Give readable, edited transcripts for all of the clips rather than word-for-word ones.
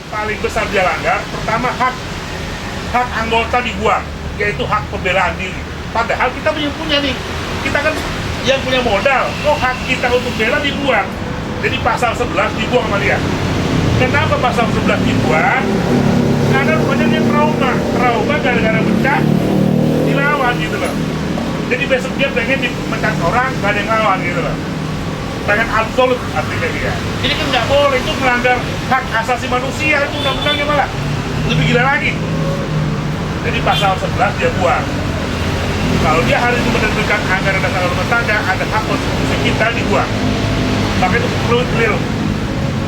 paling besar dia langgar, pertama hak anggota dibuang, yaitu hak pembelaan diri. Padahal kita punya nih, kita kan yang punya modal, hak kita untuk bela dibuang. Jadi pasal 11 dibuang sama dia. Kenapa pasal 11 dibuang? Karena rupanya dia trauma gara-gara pecah, dilawan gitu loh. Jadi besok dia pengen dipecat orang, gak ada yang lawan gitu loh. Pengen absolut artinya dia. Ini kan nggak boleh, itu melanggar hak asasi manusia, itu undang-undangnya malah lebih gila lagi. Jadi pasal 11 dia buang. Kalau dia hari ini menerbitkan anggaran dasar rumah tangga, ada hak konstitusi kita dibuang. Maka itu perlu clear.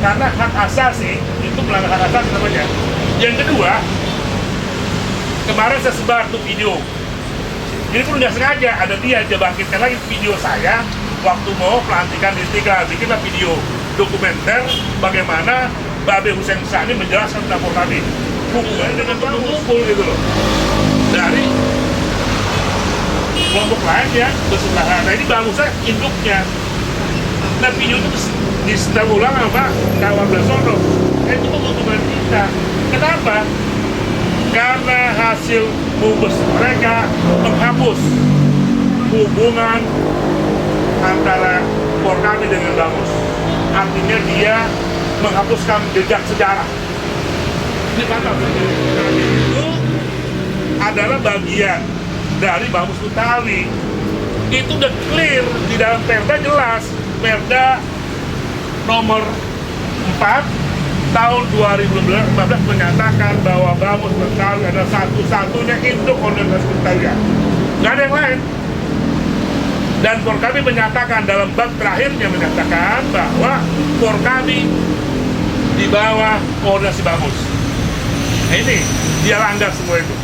Karena hak asasi itu melanggar hak asasi namanya. Yang kedua, kemarin saya sebar tuh video. Jadi pun nggak sengaja ada dia bangkitkan lagi video saya waktu mau pelantikan di Istiqlal, bikinlah video dokumenter bagaimana Babe Hussein Sani menjelaskan tentang kami hubungannya dengan pengumpul gitu loh dari kelompok lain yang bersebelahan. Nah ini bagusnya induknya. Nah video itu disetel ulang sama kawan Blasono. Itu menguntungkan kita. Kenapa? Karena hasil mubes mereka menghapus hubungan antara Porkami dengan Bamus. Artinya dia menghapuskan jejak sejarah. Ini fatal. Itu adalah bagian dari Bamus Betawi. Itu udah clear di dalam Perda, jelas. Perda nomor 4 tahun 2015 menyatakan bahwa Bamus Betawi adalah satu-satunya induk organisasi Betawi. Gak ada yang lain. Dan Porkami menyatakan dalam bab terakhirnya menyatakan bahwa Porkami di bawah koordinasi Bamus. Nah ini dia langgar semua itu.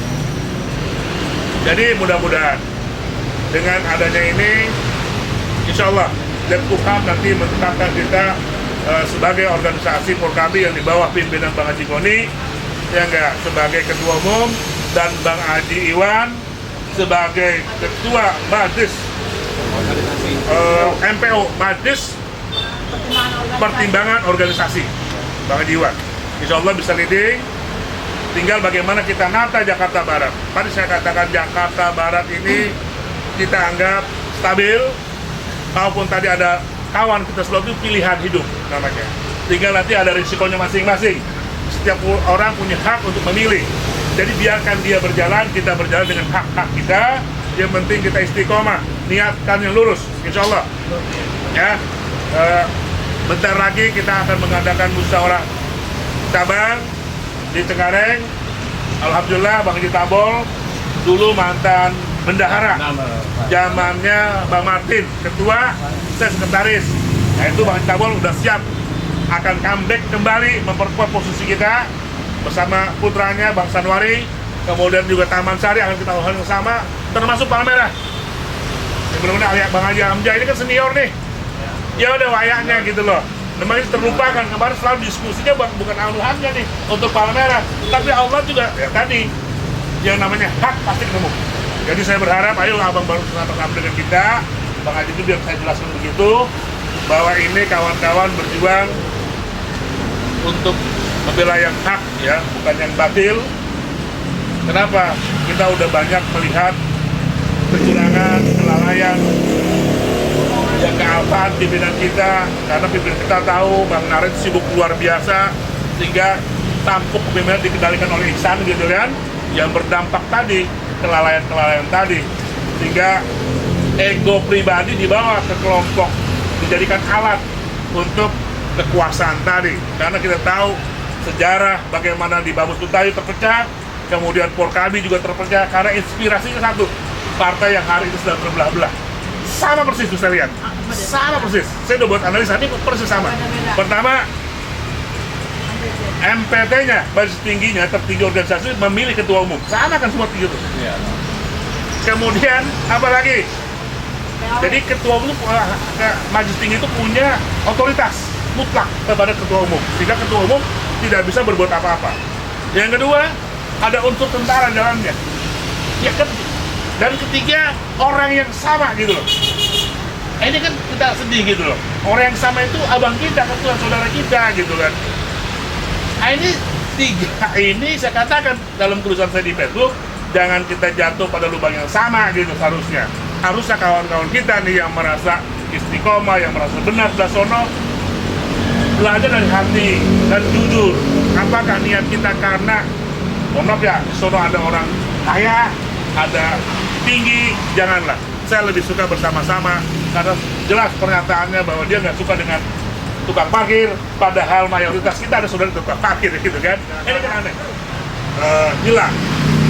Jadi mudah-mudahan dengan adanya ini, insya Allah Kumham nanti menetapkan kita sebagai organisasi Porkami yang di bawah pimpinan Bang Haji Goni, ya enggak, sebagai ketua umum, dan Bang Haji Iwan sebagai ketua Majelis MPO, Majelis Pertimbangan Organisasi Bang Haji Iwan. Insya Allah bisa leading. Tinggal bagaimana kita nata Jakarta Barat. Tadi saya katakan Jakarta Barat ini kita anggap stabil, maupun tadi ada kawan kita selalu pilihan hidup namanya. Tinggal nanti ada risikonya masing-masing. Setiap orang punya hak untuk memilih. Jadi biarkan dia berjalan, kita berjalan dengan hak-hak kita. Yang penting kita istiqomah, niatkan yang lurus, insya Allah. Ya, bentar lagi kita akan mengadakan musyawarah cabang di Cengkareng. Alhamdulillah Bang Haji Tambol dulu mantan bendahara, zamannya Bang Martin ketua, saya sekretaris. Nah itu Bang Haji Tambol udah siap akan comeback kembali memperkuat posisi kita bersama putranya Bang Sanwari, kemudian juga Taman Sari akan kita lakukan bersama, termasuk Palmerah. Ya, benar-benar Bang Haji Hamzah ini kan senior nih, ya udah wayangnya gitu loh. Memang ini terlupakan, kemarin selalu diskusinya bukan anuhannya nih untuk Palmerah, tapi Allah juga ya tadi yang namanya hak pasti ketemu. Jadi saya berharap ayo abang baru bersama dengan kita, Bang Haji itu biar saya jelaskan begitu bahwa ini kawan-kawan berjuang untuk membela yang hak ya, bukan yang batil. Kenapa? Kita udah banyak melihat kecurangan, kelalaian, yang kealpaan pimpinan kita, karena pimpinan kita tahu Bang Naret sibuk luar biasa sehingga tampuk pimpinan dikendalikan oleh Ihsan gitu kan, yang berdampak tadi kelalaian tadi, sehingga ego pribadi dibawa ke kelompok, dijadikan alat untuk kekuasaan tadi. Karena kita tahu sejarah bagaimana di Bamus Betawi terpecah, kemudian Porkami juga terpecah karena inspirasinya satu, partai yang hari itu sudah berbelah-belah. Sama persis tuh saya lihat, sama persis. Saya udah buat analisa ini persis sama. Pertama, MPT-nya, basis tingginya, tertinggi organisasi memilih ketua umum. Sama kan semua tiga itu. Kemudian apa lagi? Jadi ketua umum, majelis tinggi itu punya otoritas mutlak kepada ketua umum, sehingga ketua umum tidak bisa berbuat apa-apa. Yang kedua, ada unsur tentara dalamnya. Ya kan? Dan ketiga, orang yang sama gitu loh. Ini kan kita sedih gitu loh. Orang yang sama itu abang kita, ketua saudara kita gitu kan. Nah ini tiga ini saya katakan dalam tulisan saya di Facebook, jangan kita jatuh pada lubang yang sama gitu seharusnya. Harusnya kawan-kawan kita nih yang merasa istiqomah, yang merasa benar belah sono, belajar dari hati dan jujur. Apakah niat kita karena, mohon maaf ya, di sono ada orang kaya, ada tinggi, janganlah. Saya lebih suka bersama-sama karena jelas pernyataannya bahwa dia nggak suka dengan tukang parkir, padahal mayoritas kita ada saudara tukang parkir gitu kan. Ini kan aneh. Hilang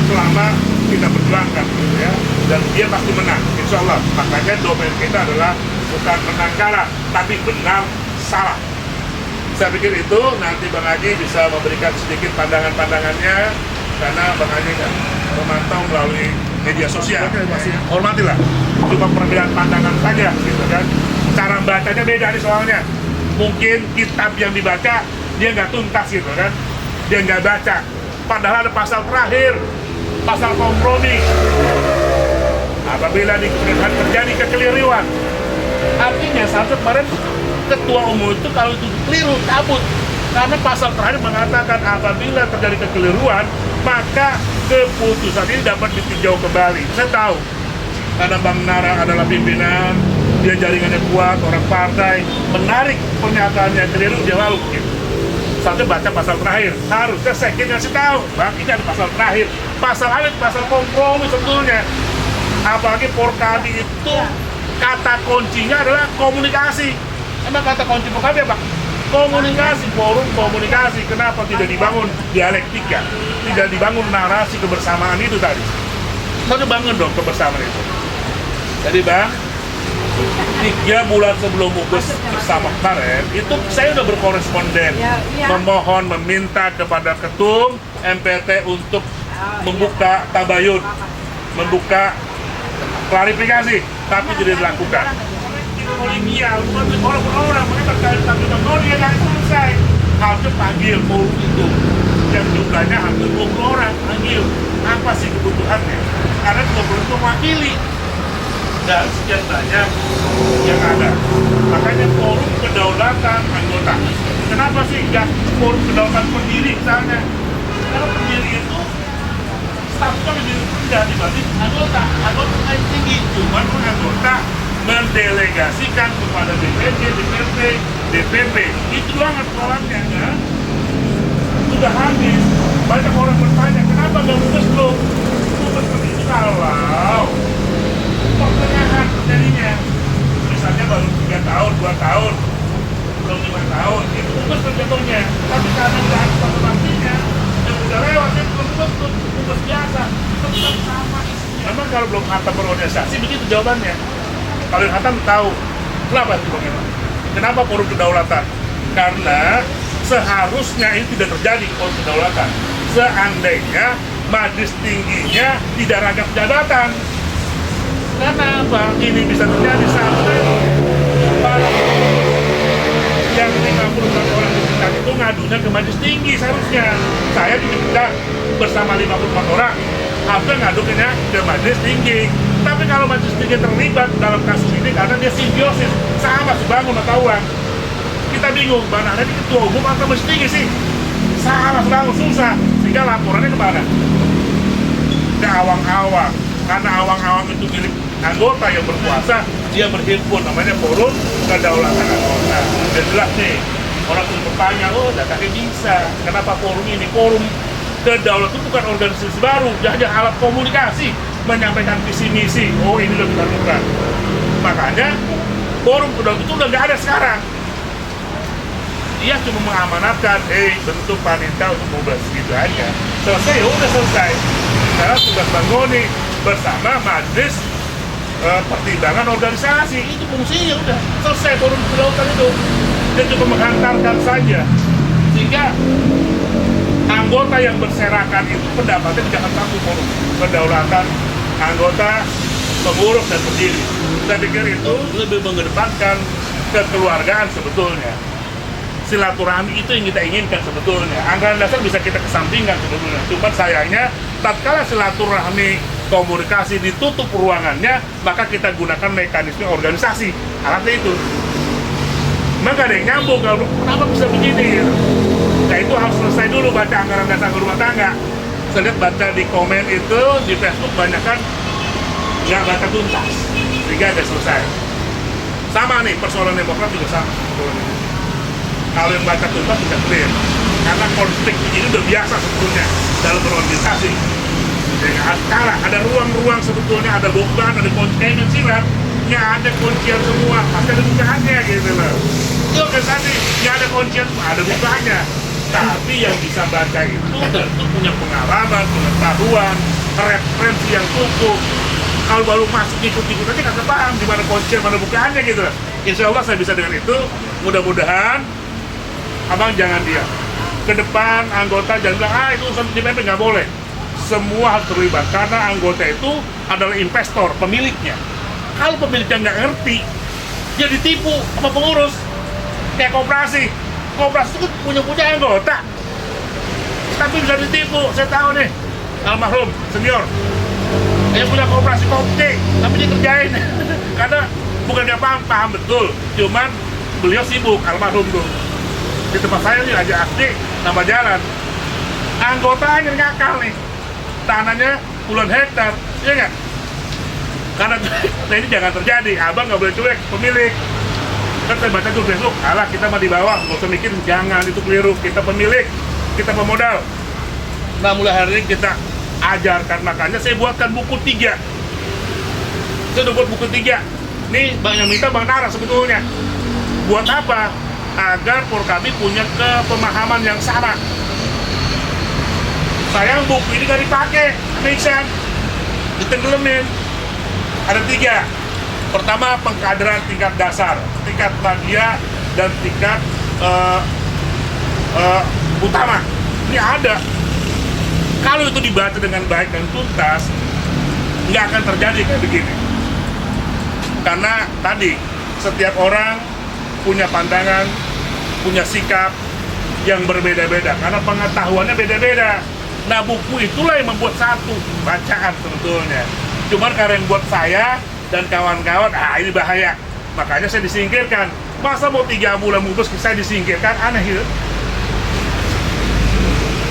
selama kita berjuangkan gitu ya, dan dia pasti menang insya Allah. Makanya domain kita adalah bukan menang kalah tapi benar salah. Saya pikir itu nanti Bang Haji bisa memberikan sedikit pandangan-pandangannya, karena Bang Haji kan memantau melalui media sosial. Hormatilah, cuma perbedaan pandangan saja gitu kan. Cara bacanya beda nih soalnya. Mungkin kitab yang dibaca dia nggak tuntas gitu kan, dia nggak baca, padahal ada pasal terakhir, pasal kompromi. Apabila terjadi kekeliruan, artinya seharusnya kemarin ketua umum itu kalau itu keliru cabut, karena pasal terakhir mengatakan apabila terjadi kekeliruan maka keputusan ini dapat ditinjau kembali. Saya tahu karena Bang Nara adalah pimpinan, dia jaringannya kuat, orang partai, menarik pernyataannya keliru, dia lalu gitu. Satu baca pasal terakhir, harusnya saya ngasih tahu, Bang, ini ada pasal terakhir. Pasal ini pasal kompromi sebetulnya. Apalagi Porkadi itu kata kuncinya adalah komunikasi. Emang kata kunci Porkadi apa? Komunikasi, forum komunikasi. Kenapa tidak dibangun dialektika? Tidak dibangun narasi kebersamaan itu tadi. Kita bangun dong kebersamaan itu. Jadi Bang, 3 bulan sebelum Ubes bersama kemarin, itu saya udah berkoresponden, memohon, meminta kepada ketum MPT untuk membuka tabayun, membuka klarifikasi, tapi tidak dilakukan. Kolonial, orang-orang mereka terkait dengan kolonial yang selesai. Harusnya panggil forum itu, yang jumlahnya hampir 20 orang, panggil. Apa sih kebutuhannya? Karena 20 itu mewakili dan sekian banyak yang ada. Makanya forum kedaulatan anggota. Kenapa sih nggak forum kedaulatan pendiri misalnya? Karena pendiri itu statusnya lebih rendah dibanding anggota. Anggota paling tinggi, cuma anggota mendelegasikan kepada DPD, DPRD, DPP. Itu doang persoalannya kan? Sudah habis. Banyak orang bertanya, kenapa nggak Ubes belum? Ubes itu kalau pertengahan terjadinya, misalnya baru 3 tahun, 2 tahun, belum 5 tahun, itu Ubes terjatuhnya. Tapi karena udah ada informasinya, yang udah lewat, yang belum betul, Ubes biasa, tetap sama isinya. Memang kalau belum khatam berorganisasi, begitu jawabannya. Kalau yang khatam tahu, kenapa itu bagaimana? Kenapa forum kedaulatan? Karena seharusnya ini tidak terjadi forum kedaulatan. Seandainya majelis tingginya tidak ragam jabatan. Karena apa? Ini bisa terjadi sampai yang 50 orang di tingkat itu ngadunya ke majelis tinggi seharusnya. Saya diminta bersama 54 orang, harusnya ngadunya ke majelis tinggi. Tapi kalau majelis tinggi terlibat dalam kasus ini karena dia simbiosis sama sebangun atau uang, kita bingung mana ini ketua umum atau majelis tinggi sih? Sama sebangun susah, sehingga laporannya kemana? Ke awang-awang. Karena awang-awang itu milik anggota yang berkuasa, dia berhimpun, namanya forum kedaulatan anggota. Dan jelas nih, orang pun bertanya, oh datanya bisa, kenapa forum ini? Forum kedaulatan itu bukan organisasi baru, dia hanya alat komunikasi, menyampaikan visi misi. Oh ini lebih terbuka. Makanya forum kedaulatan itu udah nggak ada sekarang. Dia cuma mengamanatkan, bentuk panitia untuk Ubes gitu aja. Selesai, ya udah selesai. Sekarang tugas Bang Goni bersama majelis pertimbangan organisasi, itu fungsinya udah selesai forum kedaulatan itu. Dia cuma menghantarkan saja, sehingga anggota yang berserakan itu pendapatnya jangan satu forum kedaulatan anggota, pengurus dan pendiri. Saya pikir itu lebih mengedepankan kekeluargaan sebetulnya. Silaturahmi itu yang kita inginkan sebetulnya. Anggaran dasar bisa kita kesampingkan sebetulnya. Cuma sayangnya, tatkala silaturahmi komunikasi ditutup ruangannya, maka kita gunakan mekanisme organisasi. Alatnya itu. Maka ada yang nyambung, kalau kenapa bisa begini? Nah itu harus selesai dulu baca anggaran dasar rumah tangga. Saya lihat baca di komen itu di Facebook banyak kan nggak baca tuntas, sehingga ada selesai. Sama nih persoalan Demokrat juga sama. Kalau yang baca tuntas bisa clear, karena konflik ini udah biasa sebetulnya dalam berorganisasi. Jadi ada ruang-ruang sebetulnya, ada beban, ada kunci silat, nggak ada kuncian semua, pasti ada bukaannya gitu loh. Itu organisasi nggak ada kuncian, ada bukaannya. Tapi yang bisa baca itu tentu punya pengalaman, pengetahuan, referensi yang cukup. Kalau baru masuk ikut-ikut aja nggak paham di mana kuncian, mana bukaannya gitu. Insya Allah saya bisa dengan itu. Mudah-mudahan abang jangan diam. Ke depan anggota jangan bilang itu urusan DPP, nggak boleh. Semua harus terlibat karena anggota itu adalah investor, pemiliknya. Kalau pemiliknya nggak ngerti, dia ditipu sama pengurus. Kayak koperasi itu punya anggota, tapi bisa ditipu. Saya tahu nih, almarhum senior, dia punya koperasi kopi, tapi dia kerjain karena bukan dia paham betul, cuman beliau sibuk, almarhum tuh. Di tempat saya nih aja asli nama jalan, anggotanya ngakal nih, tanahnya puluhan hektar, iya nggak? Karena nah ini jangan terjadi, abang nggak boleh cuek, pemilik. Kan saya baca tuh Facebook, alah kita mah di bawah, nggak usah mikir, jangan, itu keliru. Kita pemilik, kita pemodal. Nah mulai hari ini kita ajarkan, makanya saya buatkan buku 3. Saya udah buat buku 3. Nih Bang yang minta Bang Nara sebetulnya. Buat apa? Agar Porkabi punya kepemahaman yang sama. Sayang buku ini gak dipakai, mixan, ditenggelamin. Ada 3. Pertama, pengkaderan tingkat dasar, tingkat media, dan tingkat utama. Ini ada. Kalau itu dibaca dengan baik dan tuntas, nggak akan terjadi kayak begini. Karena tadi, setiap orang punya pandangan, punya sikap yang berbeda-beda. Karena pengetahuannya beda-beda. Nah, buku itulah yang membuat satu bacaan sebetulnya. Cuman karena yang buat saya dan kawan-kawan, ini bahaya. Makanya saya disingkirkan. Masa mau 3 bulan mubes saya disingkirkan, aneh gitu.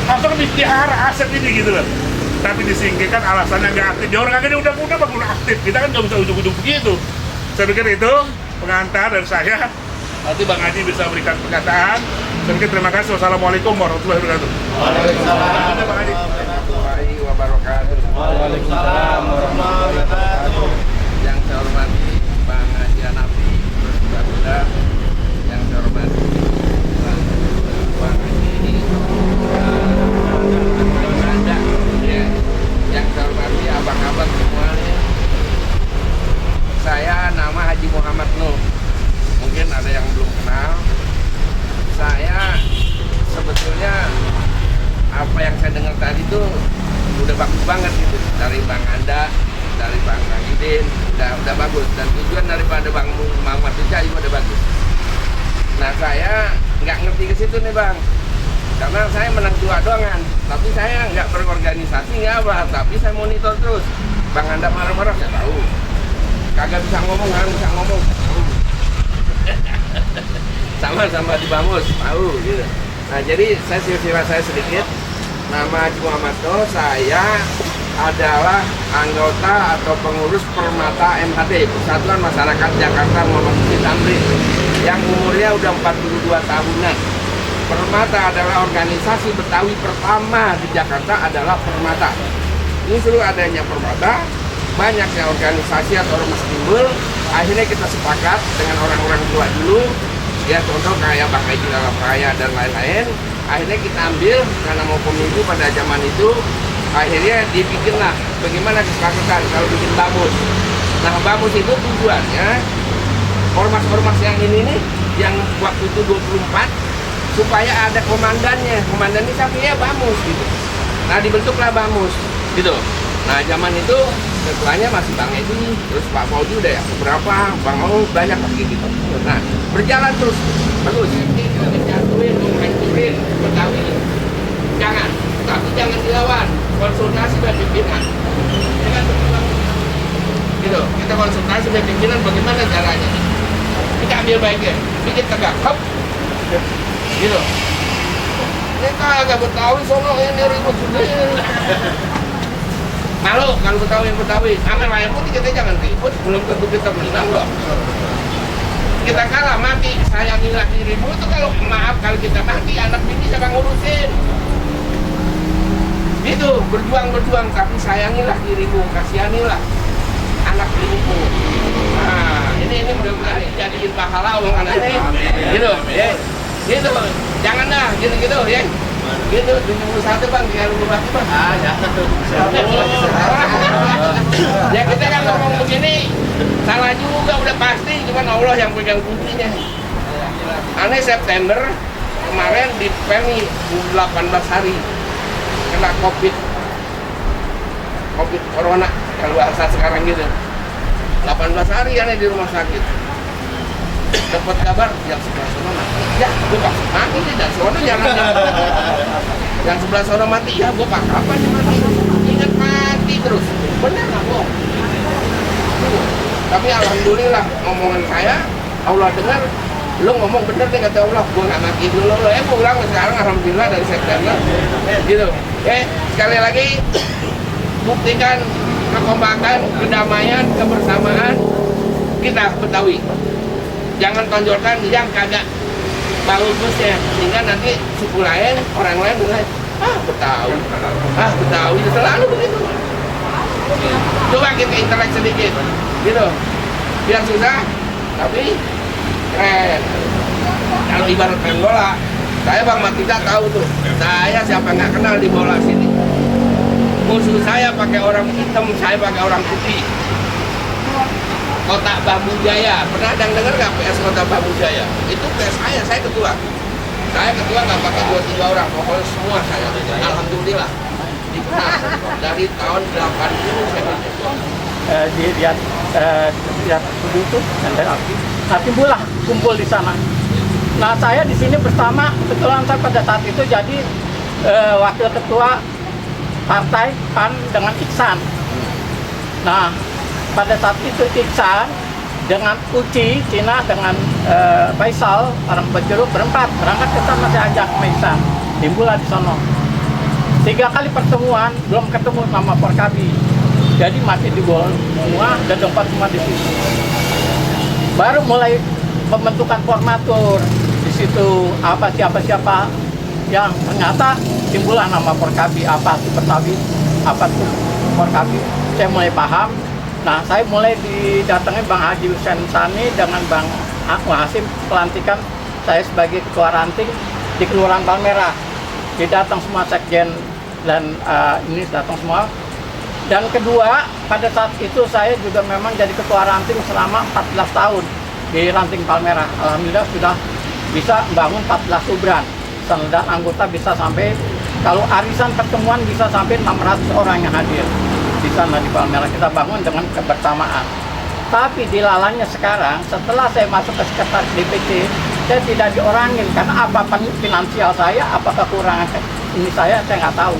Langsung dipelihara aset ini gitu loh. Tapi disingkirkan alasannya nggak aktif. Ya orang akhirnya udah baru aktif. Kita kan nggak bisa ujung-ujung begitu. Saya pikir itu pengantar dari saya. Nanti Bang Haji bisa berikan perkataan. Saya pikir terima kasih. Wassalamualaikum warahmatullahi wabarakatuh. Waalaikumsalam Bang Haji. warahmatullahi wabarakatuh. Waalaikumsalam warahmatullahi wabarakatuh. Yang saya hormati Bang Haji Hanafi, Saudara, yang saya hormati Bang Haji Anda, ya. Yang saya hormati abang-abang semuanya. Saya nama Haji Muhammad Nuh. Mungkin ada yang belum kenal. Saya sebetulnya apa yang saya dengar tadi itu udah bagus banget gitu dari Bang Anda, dari Bang Idin, udah bagus, dan tujuan daripada Bang Muhammad Tuca juga udah bagus. Nah saya nggak ngerti ke situ nih Bang, karena saya menang tua doangan, tapi saya nggak berorganisasi nggak apa, tapi saya monitor terus. Bang Anda marah-marah saya tahu, kagak bisa ngomong, nggak bisa ngomong, tahu. Sama-sama di Bamus, tahu gitu. Nah jadi saya silsilah saya sedikit. Nama Haji Muhammad Nuh, saya adalah anggota atau pengurus Permata MHT, Persatuan Masyarakat Jakarta Muhammad Hussein Tamrin, yang umurnya udah 42 tahunan. Permata adalah organisasi Betawi pertama di Jakarta adalah Permata. Ini seluruh adanya Permata, banyaknya organisasi atau ormas timbul. Akhirnya kita sepakat dengan orang-orang tua dulu, ya contoh kayak Bang Haji Dalam Raya dan lain-lain. Akhirnya kita ambil karena mau pemilu pada zaman itu, akhirnya dibikinlah bagaimana kesepakatan kalau bikin Bamus. Nah Bamus itu tujuannya ormas-ormas yang ini nih, yang waktu itu 24, supaya ada komandannya. Komandannya siapa? Ya Bamus gitu. Nah dibentuklah Bamus gitu. Nah zaman itu ketuanya masih Bang Edi, terus Pak Fauzi udah ya beberapa, Bang Ong banyak lagi gitu. Nah berjalan terus bagus. Jatuhin, menghancurin Betawi, jangan, tapi jangan dilawan. Konsultasi dengan pimpinan, gitu. Kita konsultasi dengan pimpinan bagaimana caranya. Kita ambil baiknya, bikin tegak, hop, gitu. Ini kagak Betawi sono ini ribut juga. Malu kalau Betawi, aman layar putih kita jangan ribut, belum tentu kita menang loh. Kita kalah mati, sayangilah dirimu itu kalau maaf kalau kita mati anak bini siapa ngurusin. Itu berjuang tapi sayangilah dirimu, kasihanilah anak binimu. Nah, ini mudah-mudahan dijadiin pahala omongan ini. Gitu, ya. Gitu, jangan dah gitu ya. Gitu, 71 bang, tinggal berubah bang. Jangan tuh. Ya kita kan ngomong begini, salah juga udah pasti, cuman Allah yang pegang kuncinya. Aneh September kemarin di PMI 18 hari kena COVID corona kalau bahasa sekarang gitu. 18 hari aneh di rumah sakit. Dapat kabar yang sebelah sana mati. Ya, gue pas mati nih dan sono jangan yang sebelah sana mati. Ya, gue pas kapan dia mati? Ingat mati terus. Bener nggak bohong? Tapi alhamdulillah omongan saya Allah dengar. Lo ngomong bener nih kata Allah. Gue nggak mati dulu lo. Pulang sekarang alhamdulillah dari September. Gitu. Sekali lagi buktikan kekompakan, kedamaian, kebersamaan kita Betawi. Jangan tonjolkan yang kagak bagusnya, sehingga nanti suku lain, orang lain mulai Betawi selalu begitu. Coba kita intelek sedikit, gitu. Biar susah, tapi keren. Kalau ibarat main bola, saya Bang Matita tahu tuh. Saya siapa nggak kenal di bola sini. Musuh saya pakai orang hitam, saya pakai orang putih. Kota Bambu Jaya, pernah dengar nggak PS Kota Bambu Jaya? Itu PS saya ketua. Saya ketua nggak pakai 2-3 orang, pokoknya semua saya. Alhamdulillah. Dikenal dari tahun 80 saya ketua. Lihat itu, nah timbullah kumpul di sana. Nah saya di sini bersama, kebetulan saya pada saat itu jadi wakil ketua partai PAN dengan Iksan. Nah pada saat itu Iksan dengan Uci, Cina dengan Faisal, orang Berjeruk berempat berangkat ke sana, saya ajak Iksan, timbullah di sono. 3 kali pertemuan belum ketemu sama Porkabi, jadi masih di bawah semua dan tempat semua di situ. Baru mulai pembentukan formatur di situ siapa yang ternyata timbullah nama Porkabi, apa itu Porkabi, apa itu Porkabi. Saya mulai paham. Nah, saya mulai didatangi Bang Haji Hussein Sani dengan Bang Hasim pelantikan saya sebagai ketua ranting di Kelurahan Palmerah. Didatang semua sekjen dan ini datang semua. Dan kedua, pada saat itu saya juga memang jadi ketua ranting selama 14 tahun di ranting Palmerah. Alhamdulillah sudah bisa membangun 14 subran. Dan anggota bisa sampai, kalau arisan pertemuan bisa sampai 600 orang yang hadir di sana di Palmerah. Kita bangun dengan kebersamaan. Tapi di lalanya sekarang, setelah saya masuk ke sekretaris DPC, saya tidak diorangin karena apapun finansial saya, apa kekurangan ini saya nggak tahu.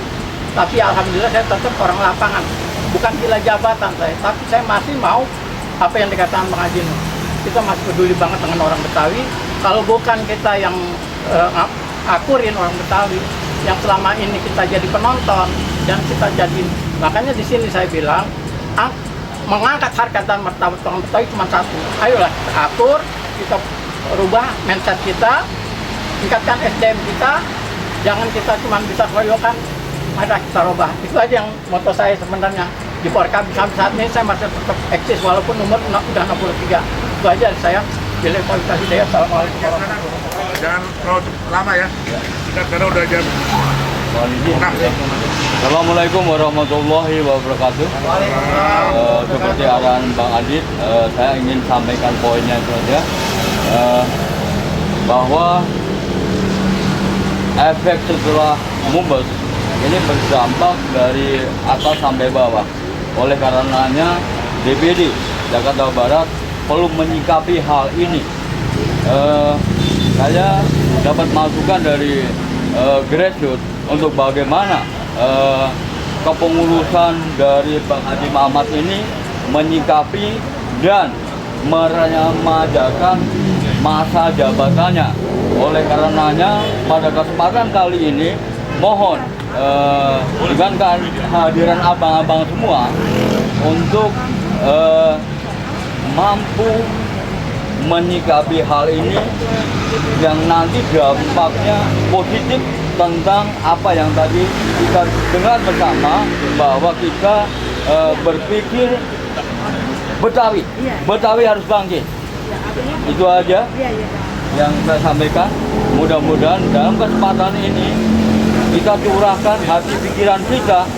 Tapi alhamdulillah saya tetap orang lapangan, bukan gila jabatan saya, tapi saya masih mau apa yang dikatakan Bang Haji. Kita masih peduli banget dengan orang Betawi. Kalau bukan kita yang akurin orang Betawi, yang selama ini kita jadi penonton dan kita jadi, makanya di sini saya bilang mengangkat harkat dan martabat orang Betawi cuma satu. Ayolah kita atur, kita rubah mindset kita, tingkatkan SDM kita, jangan kita cuma bisa keroyokan, mari kita rubah. Itu aja yang moto saya sebenarnya di Porkabi. Sampai saat ini saya masih tetap eksis walaupun umur udah 63. Itu aja dari saya. Bila kualitas hidayah. Assalamualaikum warahmatullahi wabarakatuh. Jangan terlalu lama ya. Kita sekarang udah jam. Assalamualaikum warahmatullahi wabarakatuh. Seperti arahan Bang Adit, saya ingin sampaikan poinnya itu saja, bahwa efek setelah Mumbes ini berdampak dari atas sampai bawah. Oleh karenanya DPD Jakarta Barat perlu menyikapi hal ini. Saya dapat masukan dari grassroots untuk bagaimana kepengurusan dari Bang Haji Muhammad ini menyikapi dan meremajakan masa jabatannya. Oleh karenanya pada kesempatan kali ini mohon dengan kehadiran abang-abang semua untuk mampu menyikapi hal ini yang nanti dampaknya positif tentang apa yang tadi kita dengar bersama, bahwa kita berpikir Betawi harus bangkit. Itu aja yang saya sampaikan. Mudah-mudahan dalam kesempatan ini kita curahkan hati pikiran kita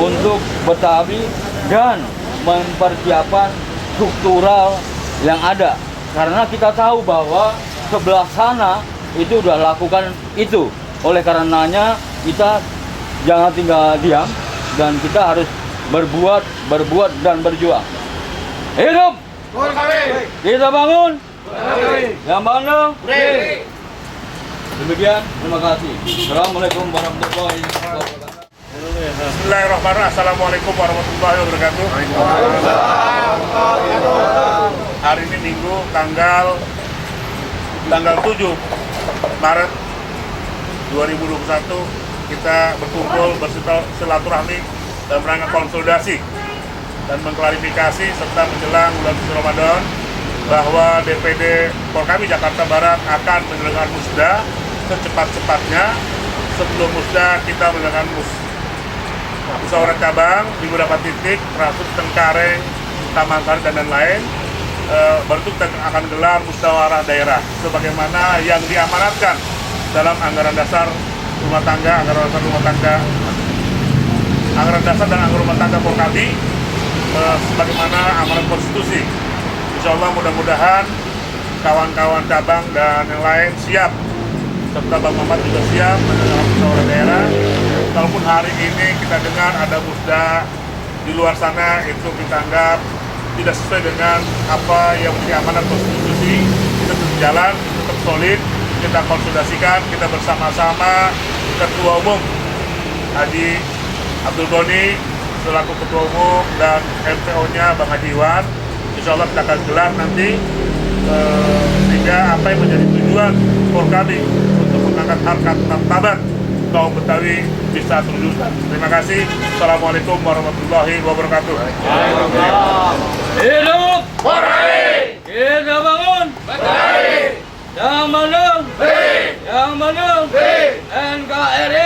untuk Betawi dan mempersiapkan struktural yang ada, karena kita tahu bahwa sebelah sana itu udah lakukan itu. Oleh karenanya kita jangan tinggal diam dan kita harus berbuat dan berjuang. Hidup Betawi, kita bangun yang Bandung. Demikian, terima kasih. Assalamualaikum warahmatullahi wabarakatuh. Bismillahirrahmanirrahim. Assalamualaikum warahmatullahi wabarakatuh. Hari ini Minggu tanggal 7 Maret 2021 kita berkumpul bersilaturahmi dalam rangka konsolidasi dan mengklarifikasi serta menjelang bulan suci Ramadan bahwa DPD Porkami Jakarta Barat akan menyelenggarakan musda secepat-cepatnya. Sebelum musda kita menyelenggarakan musyawarah cabang di beberapa titik, termasuk Cengkareng, Taman Sari dan lain-lain. Baru itu kita akan gelar musyawarah daerah sebagaimana yang diamanatkan dalam anggaran dasar rumah tangga, anggaran dasar dan anggaran rumah tangga Porkami, sebagaimana amanat konstitusi. Insya Allah mudah-mudahan kawan-kawan cabang dan yang lain siap, serta Bang Mamat juga siap menyelenggarakan musyawarah daerah. Walaupun hari ini kita dengar ada musda di luar sana, itu kita anggap tidak sesuai dengan apa yang menjadi amanat konstitusi. Kita tetap jalan, tetap solid, kita konsolidasikan, kita bersama-sama. Ketua Umum Haji Abdul Goni selaku Ketua Umum dan MPO-nya Bang Haji Iwan, insya Allah kita akan gelar nanti sehingga apa yang menjadi tujuan Porkami untuk mengangkat harkat martabat kaum Betawi bisa terwujud. Terima kasih. Assalamualaikum warahmatullahi wabarakatuh. Hidup Porkami, kita bangun Betawi, yang Bandung, yang Bandung, NKRI.